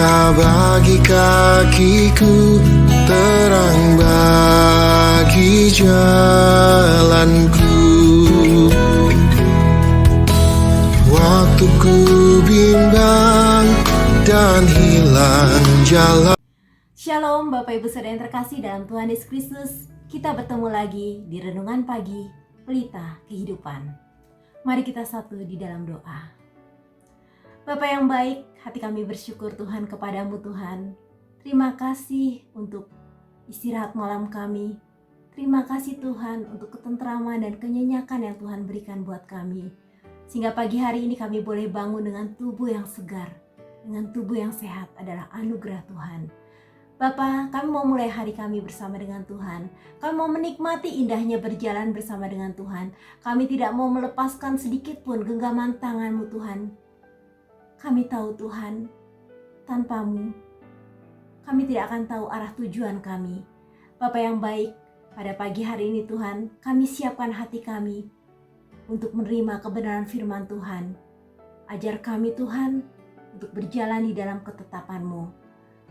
Cahaya bagi kakiku, terang bagi jalanku. Waktu ku bimbang dan hilang jalan. Shalom Bapak Ibu Saudara yang terkasih dalam Tuhan Yesus Kristus. Kita bertemu lagi di Renungan Pagi Pelita Kehidupan. Mari kita satu di dalam doa. Bapak yang baik, hati kami bersyukur Tuhan kepadamu Tuhan. Terima kasih untuk istirahat malam kami. Terima kasih Tuhan untuk ketentraman dan kenyenyakan yang Tuhan berikan buat kami. Sehingga pagi hari ini kami boleh bangun dengan tubuh yang segar, dengan tubuh yang sehat adalah anugerah Tuhan. Bapa, kami mau mulai hari kami bersama dengan Tuhan. Kami mau menikmati indahnya berjalan bersama dengan Tuhan. Kami tidak mau melepaskan sedikit pun genggaman tangan-Mu Tuhan. Kami tahu Tuhan, tanpa-Mu, kami tidak akan tahu arah tujuan kami. Bapa yang baik, pada pagi hari ini Tuhan, kami siapkan hati kami untuk menerima kebenaran firman Tuhan. Ajar kami Tuhan, untuk berjalan di dalam ketetapan-Mu.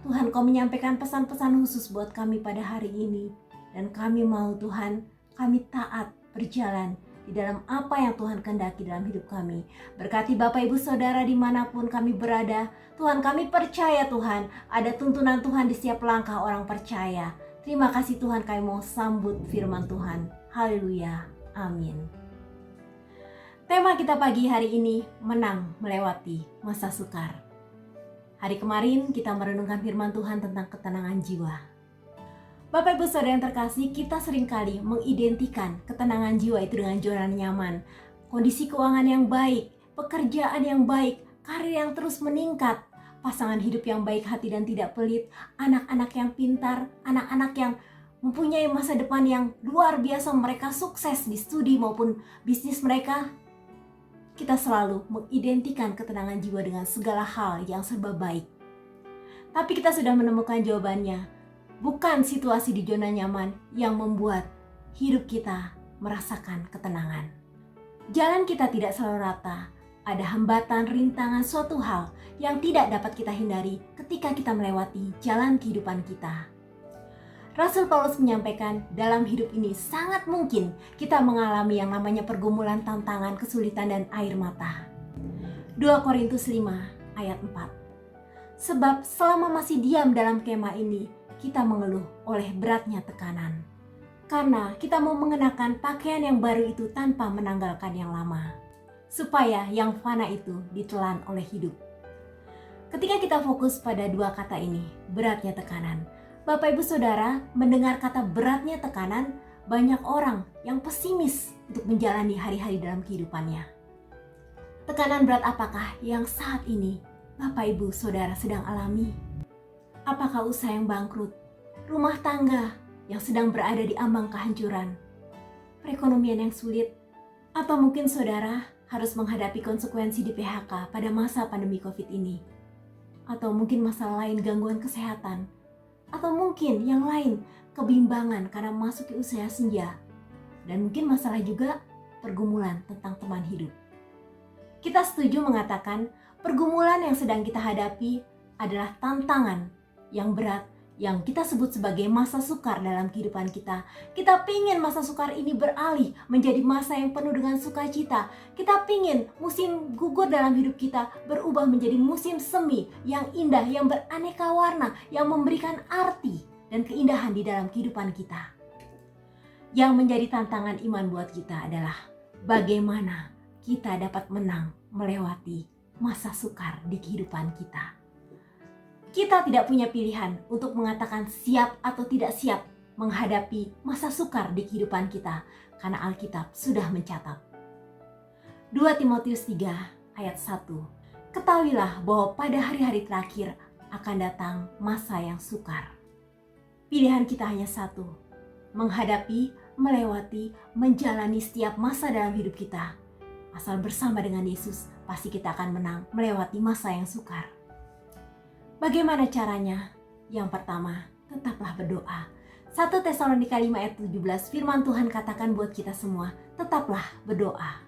Tuhan, Kau menyampaikan pesan-pesan khusus buat kami pada hari ini. Dan kami mau Tuhan, kami taat berjalan di dalam apa yang Tuhan kehendaki dalam hidup kami. Berkati Bapak Ibu Saudara dimanapun kami berada. Tuhan, kami percaya Tuhan, ada tuntunan Tuhan di setiap langkah orang percaya. Terima kasih Tuhan, kami mau sambut firman Tuhan. Haleluya, amin. Tema kita pagi hari ini, menang melewati masa sukar. Hari kemarin kita merenungkan firman Tuhan tentang ketenangan jiwa. Bapak Ibu Saudara yang terkasih, kita seringkali mengidentikan ketenangan jiwa itu dengan zona nyaman, kondisi keuangan yang baik, pekerjaan yang baik, karir yang terus meningkat, pasangan hidup yang baik hati dan tidak pelit, anak-anak yang pintar, anak-anak yang mempunyai masa depan yang luar biasa, mereka sukses di studi maupun bisnis mereka. Kita selalu mengidentikan ketenangan jiwa dengan segala hal yang serba baik. Tapi kita sudah menemukan jawabannya. Bukan situasi di zona nyaman yang membuat hidup kita merasakan ketenangan. Jalan kita tidak selalu rata. Ada hambatan, rintangan, suatu hal yang tidak dapat kita hindari ketika kita melewati jalan kehidupan kita. Rasul Paulus menyampaikan, dalam hidup ini sangat mungkin kita mengalami yang namanya pergumulan, tantangan, kesulitan, dan air mata. 2 Korintus 5 ayat 4. Sebab selama masih diam dalam kemah ini, kita mengeluh oleh beratnya tekanan. Karena kita mau mengenakan pakaian yang baru itu tanpa menanggalkan yang lama. Supaya yang fana itu ditelan oleh hidup. Ketika kita fokus pada dua kata ini, beratnya tekanan. Bapak Ibu Saudara, mendengar kata beratnya tekanan, banyak orang yang pesimis untuk menjalani hari-hari dalam kehidupannya. Tekanan berat apakah yang saat ini Bapak Ibu Saudara sedang alami? Apakah usaha yang bangkrut, rumah tangga yang sedang berada di ambang kehancuran, perekonomian yang sulit, atau mungkin saudara harus menghadapi konsekuensi di PHK pada masa pandemi COVID ini, atau mungkin masalah lain gangguan kesehatan, atau mungkin yang lain kebimbangan karena memasuki usia senja, dan mungkin masalah juga pergumulan tentang teman hidup. Kita setuju mengatakan pergumulan yang sedang kita hadapi adalah tantangan yang berat yang kita sebut sebagai masa sukar dalam kehidupan kita. Kita pingin masa sukar ini beralih menjadi masa yang penuh dengan sukacita. Kita pingin musim gugur dalam hidup kita berubah menjadi musim semi yang indah, yang beraneka warna, yang memberikan arti dan keindahan di dalam kehidupan kita. Yang menjadi tantangan iman buat kita adalah bagaimana kita dapat menang melewati masa sukar di kehidupan kita. Kita tidak punya pilihan untuk mengatakan siap atau tidak siap menghadapi masa sukar di kehidupan kita, karena Alkitab sudah mencatat. 2 Timotius 3 ayat 1. Ketahuilah bahwa pada hari-hari terakhir akan datang masa yang sukar. Pilihan kita hanya satu, menghadapi, melewati, menjalani setiap masa dalam hidup kita. Asal bersama dengan Yesus, pasti kita akan menang melewati masa yang sukar. Bagaimana caranya? Yang pertama, tetaplah berdoa. 1 Tesalonika 5 ayat 17, firman Tuhan katakan buat kita semua, tetaplah berdoa.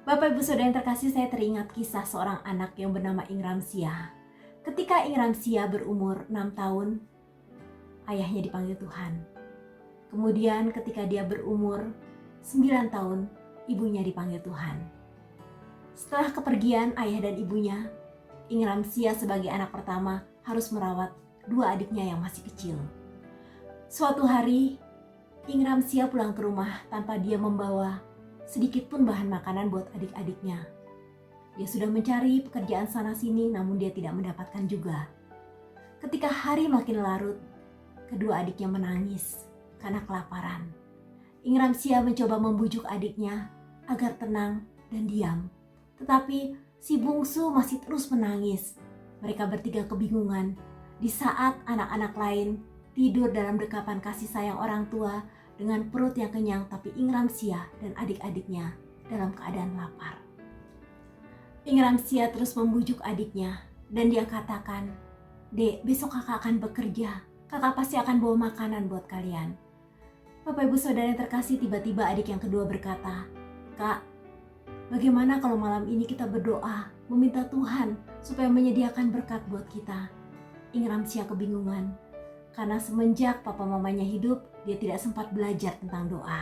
Bapak Ibu Saudara yang terkasih, saya teringat kisah seorang anak yang bernama Ingramsia. Ketika Ingram Sia berumur 6 tahun, ayahnya dipanggil Tuhan. Kemudian ketika dia berumur 9 tahun, ibunya dipanggil Tuhan. Setelah kepergian ayah dan ibunya, Ingram Sia sebagai anak pertama harus merawat dua adiknya yang masih kecil. Suatu hari, Ingram Sia pulang ke rumah tanpa dia membawa sedikit pun bahan makanan buat adik-adiknya. Dia sudah mencari pekerjaan sana-sini, namun dia tidak mendapatkan juga. Ketika hari makin larut, kedua adiknya menangis karena kelaparan. Ingram Sia mencoba membujuk adiknya agar tenang dan diam. Tetapi si bungsu masih terus menangis. Mereka bertiga kebingungan di saat anak-anak lain tidur dalam dekapan kasih sayang orang tua dengan perut yang kenyang, tapi Ingram Sia dan adik-adiknya dalam keadaan lapar. Ingram Sia terus membujuk adiknya dan dia katakan, "Dek, besok kakak akan bekerja. Kakak pasti akan bawa makanan buat kalian." Bapak Ibu Saudara yang terkasih, tiba-tiba adik yang kedua berkata, "Kak, bagaimana kalau malam ini kita berdoa, meminta Tuhan supaya menyediakan berkat buat kita?" Ingram Sia kebingungan, karena semenjak papa mamanya hidup, dia tidak sempat belajar tentang doa.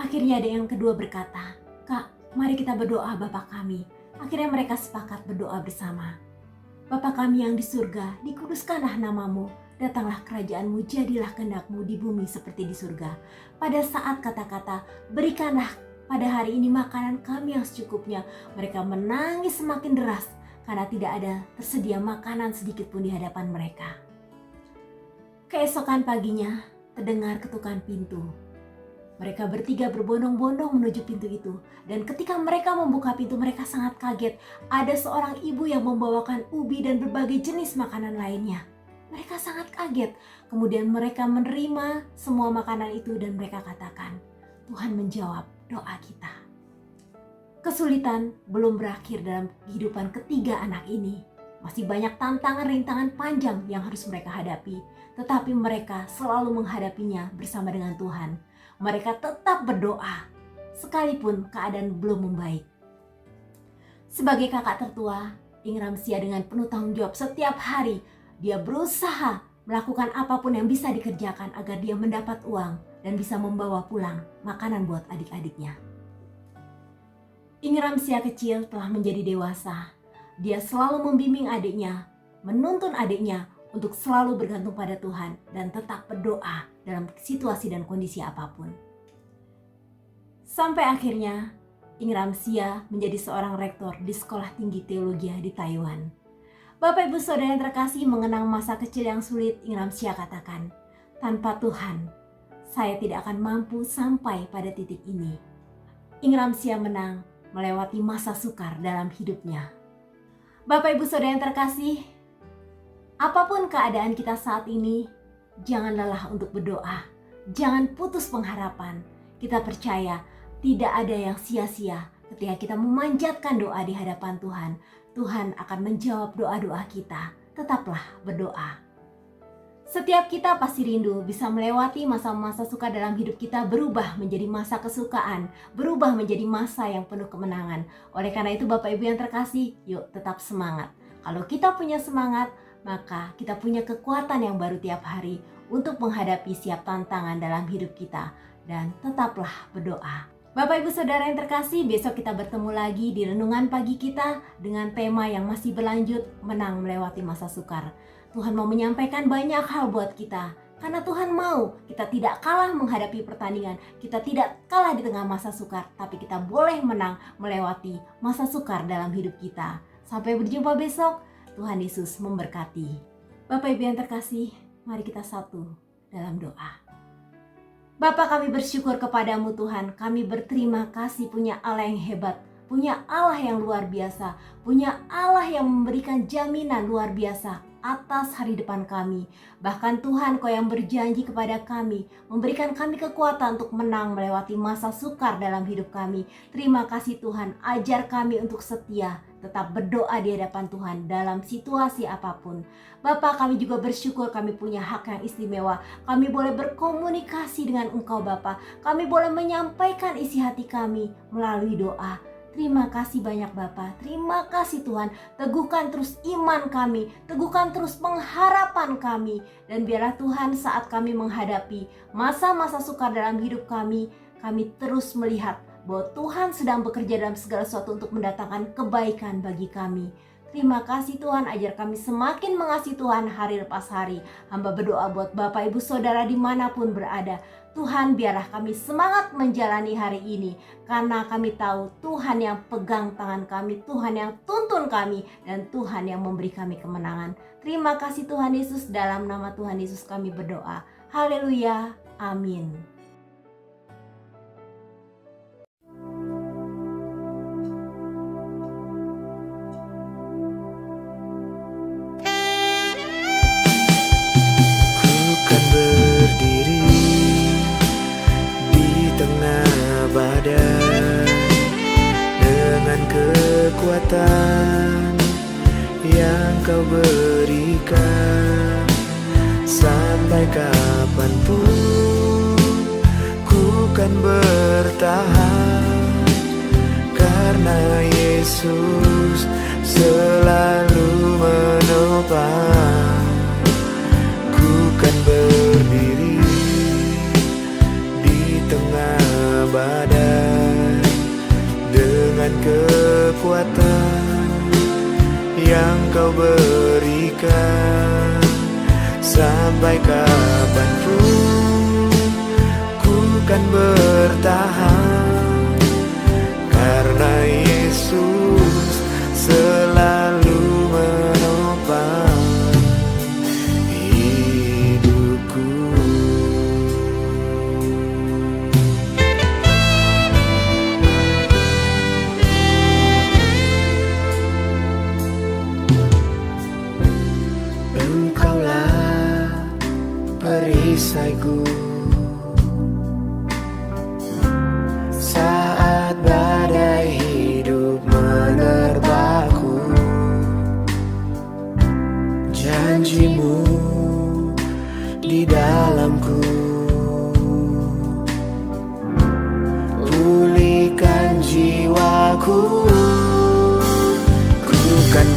Akhirnya adik yang kedua berkata, "Kak, mari kita berdoa Bapa kami." Akhirnya mereka sepakat berdoa bersama. "Bapa kami yang di surga, dikuduskanlah namamu. Datanglah kerajaanmu, jadilah kehendak-mu di bumi seperti di surga. Pada saat kata-kata, berikanlah pada hari ini makanan kami yang secukupnya." Mereka menangis semakin deras karena tidak ada tersedia makanan sedikit pun di hadapan mereka. Keesokan paginya terdengar ketukan pintu. Mereka bertiga berbondong-bondong menuju pintu itu. Dan ketika mereka membuka pintu, mereka sangat kaget. Ada seorang ibu yang membawakan ubi dan berbagai jenis makanan lainnya. Mereka sangat kaget. Kemudian mereka menerima semua makanan itu dan mereka katakan, "Tuhan menjawab doa kita." Kesulitan belum berakhir dalam kehidupan ketiga anak ini. Masih banyak tantangan rintangan panjang yang harus mereka hadapi. Tetapi mereka selalu menghadapinya bersama dengan Tuhan. Mereka tetap berdoa, sekalipun keadaan belum membaik. Sebagai kakak tertua, Ingram Sia dengan penuh tanggung jawab setiap hari, dia berusaha melakukan apapun yang bisa dikerjakan agar dia mendapat uang dan bisa membawa pulang makanan buat adik-adiknya. Ingram Sia kecil telah menjadi dewasa. Dia selalu membimbing adiknya, menuntun adiknya untuk selalu bergantung pada Tuhan dan tetap berdoa dalam situasi dan kondisi apapun. Sampai akhirnya Ingram Sia menjadi seorang rektor di Sekolah Tinggi Teologi di Taiwan. Bapak Ibu Saudara yang terkasih, mengenang masa kecil yang sulit, Ingram Sia katakan, "Tanpa Tuhan, saya tidak akan mampu sampai pada titik ini." Ingram Sia menang melewati masa sukar dalam hidupnya. Bapak Ibu Saudara yang terkasih, apapun keadaan kita saat ini, jangan lelah untuk berdoa. Jangan putus pengharapan. Kita percaya tidak ada yang sia-sia ketika kita memanjatkan doa di hadapan Tuhan. Tuhan akan menjawab doa-doa kita. Tetaplah berdoa. Setiap kita pasti rindu bisa melewati masa-masa suka dalam hidup kita, berubah menjadi masa kesukaan, berubah menjadi masa yang penuh kemenangan. Oleh karena itu Bapak Ibu yang terkasih, yuk tetap semangat. Kalau kita punya semangat, maka kita punya kekuatan yang baru tiap hari untuk menghadapi setiap tantangan dalam hidup kita. Dan tetaplah berdoa. Bapak Ibu Saudara yang terkasih, besok kita bertemu lagi di renungan pagi kita dengan tema yang masih berlanjut, menang melewati masa sukar. Tuhan mau menyampaikan banyak hal buat kita. Karena Tuhan mau kita tidak kalah menghadapi pertandingan. Kita tidak kalah di tengah masa sukar. Tapi kita boleh menang melewati masa sukar dalam hidup kita. Sampai berjumpa besok. Tuhan Yesus memberkati. Bapak Ibu yang terkasih, mari kita satu dalam doa. Bapa, kami bersyukur kepadamu Tuhan. Kami berterima kasih punya Allah yang hebat. Punya Allah yang luar biasa. Punya Allah yang memberikan jaminan luar biasa atas hari depan kami. Bahkan Tuhan, Kau yang berjanji kepada kami, memberikan kami kekuatan untuk menang melewati masa sukar dalam hidup kami. Terima kasih Tuhan, ajar kami untuk setia, tetap berdoa di hadapan Tuhan dalam situasi apapun. Bapa, kami juga bersyukur kami punya hak yang istimewa. Kami boleh berkomunikasi dengan Engkau Bapa. Kami boleh menyampaikan isi hati kami melalui doa. Terima kasih banyak Bapa, terima kasih Tuhan. Teguhkan terus iman kami, teguhkan terus pengharapan kami. Dan biarlah Tuhan saat kami menghadapi masa-masa sukar dalam hidup kami terus melihat bahwa Tuhan sedang bekerja dalam segala sesuatu untuk mendatangkan kebaikan bagi kami. Terima kasih Tuhan, ajar kami semakin mengasihi Tuhan hari lepas hari. Hamba berdoa buat Bapak Ibu Saudara dimanapun berada. Tuhan, biarlah kami semangat menjalani hari ini, karena kami tahu Tuhan yang pegang tangan kami, Tuhan yang tuntun kami, dan Tuhan yang memberi kami kemenangan. Terima kasih Tuhan Yesus, dalam nama Tuhan Yesus kami berdoa. Haleluya, amin. Ku kan berdiri di tengah badai dengan kekuatan yang Kau berikan. Sampai kapanpun ku kan bertahan, karena Yesus selalu menopang. Ku kan berdiri di tengah badai dengan kekuatan yang Kau berikan. Sampai kapanpun ku kan bertahan, karena Yesus selalu menopang hidupku. Engkaulah perisaiku saat badai hidup menerpaku. Janji-Mu di dalamku, pulihkan jiwaku. Ku kan